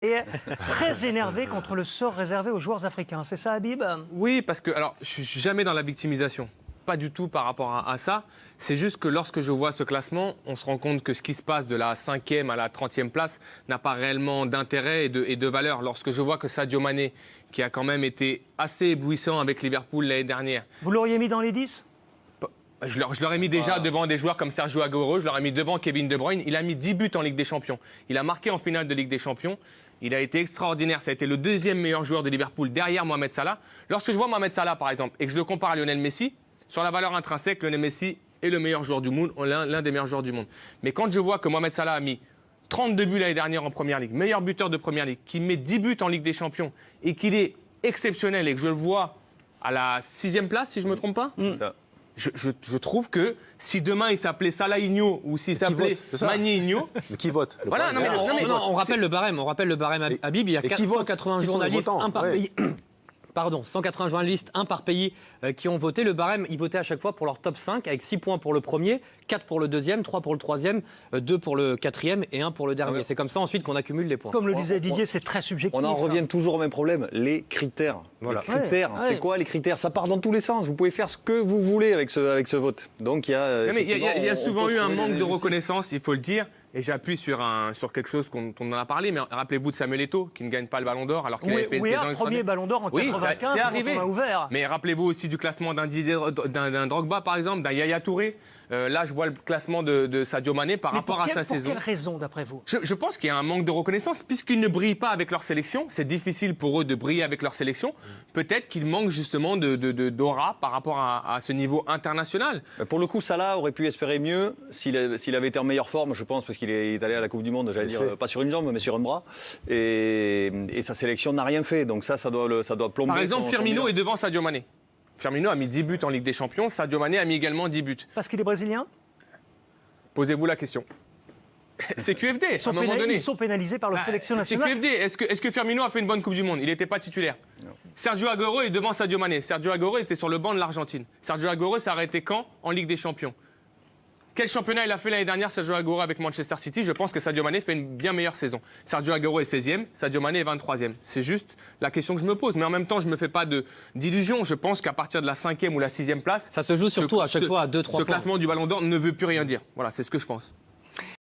est très énervé contre le sort réservé aux joueurs africains. C'est ça, Habib? Oui, parce que, alors, je suis jamais dans la victimisation. Pas du tout par rapport à ça. C'est juste que lorsque je vois ce classement, on se rend compte que ce qui se passe de la 5e à la 30e place n'a pas réellement d'intérêt et de valeur. Lorsque je vois que Sadio Mané, qui a quand même été assez éblouissant avec Liverpool l'année dernière... Vous l'auriez mis dans les 10? Je l'aurais mis déjà devant des joueurs comme Sergio Aguero, je l'aurais mis devant Kevin De Bruyne. Il a mis 10 buts en Ligue des Champions. Il a marqué en finale de Ligue des Champions. Il a été extraordinaire. Ça a été le 2e meilleur joueur de Liverpool derrière Mohamed Salah. Lorsque je vois Mohamed Salah, par exemple, et que je le compare à Lionel Messi, sur la valeur intrinsèque, Lionel Messi est le meilleur joueur du monde, l'un des meilleurs joueurs du monde. Mais quand je vois que Mohamed Salah a mis 32 buts l'année dernière en Première Ligue, meilleur buteur de Première Ligue, qui met 10 buts en Ligue des Champions et qu'il est exceptionnel et que je le vois à la 6e place, si je ne me trompe pas, je trouve que si demain il s'appelait Salahigno ou s'il s'appelait Magnigno... Mais qui vote? Voilà, on rappelle le barème. On rappelle le barème Habib. Il y a 180 journalistes, un par pays. Pardon, 180 journalistes, un par pays, qui ont voté. Le barème, ils votaient à chaque fois pour leur top 5, avec 6 points pour le premier, 4 pour le deuxième, 3 pour le troisième, 2 pour le quatrième et 1 pour le dernier. C'est comme ça ensuite qu'on accumule les points. Comme le disait Didier, c'est très subjectif. On en revient toujours au même problème, les critères. Voilà. Les critères, c'est quoi les critères? Ça part dans tous les sens. Vous pouvez faire ce que vous voulez avec ce vote. Donc il y a souvent eu un manque de reconnaissance, il faut le dire. Et j'appuie sur quelque chose qu'on en a parlé, mais rappelez-vous de Samuel Eto'o, qui ne gagne pas le Ballon d'Or, alors qu'il avait fait une saison extraordinaire. Premier Ballon d'Or en 95, c'est arrivé. Quand on a ouvert. Mais rappelez-vous aussi du classement d'un Drogba, par exemple, d'un Yaya Touré. Là, je vois le classement de Sadio Mané par rapport à sa saison. Pour quelle raison, d'après vous? Je pense qu'il y a un manque de reconnaissance, puisqu'ils ne brillent pas avec leur sélection. C'est difficile pour eux de briller avec leur sélection. Peut-être qu'il manque justement d'aura par rapport à ce niveau international. Pour le coup, Salah aurait pu espérer mieux s'il avait été en meilleure forme, je pense, parce qu'il est allé à la Coupe du Monde, j'allais dire, pas sur une jambe, mais sur un bras. Et sa sélection n'a rien fait. Donc ça doit plomber. Par exemple, Firmino est devant Sadio Mané. Firmino a mis 10 buts en Ligue des Champions. Sadio Mané a mis également 10 buts. Parce qu'il est brésilien? Posez-vous la question. C'est QFD, à un moment donné. Ils sont pénalisés par leur sélection nationale. C'est QFD. Est-ce que Firmino a fait une bonne Coupe du Monde? Il n'était pas titulaire. Non. Sergio Aguero est devant Sadio Mané. Sergio Aguero était sur le banc de l'Argentine. Sergio Aguero s'est arrêté quand? En Ligue des Champions. Quel championnat il a fait l'année dernière, Sergio Aguero, avec Manchester City? Je pense que Sadio Mané fait une bien meilleure saison. Sergio Aguero est 16e, Sadio Mané est 23e. C'est juste la question que je me pose. Mais en même temps, je ne me fais pas d'illusions. Je pense qu'à partir de la 5e ou la 6e place... Ça se joue surtout à chaque fois à 2-3 points. Ce classement du Ballon d'Or ne veut plus rien dire. Voilà, c'est ce que je pense.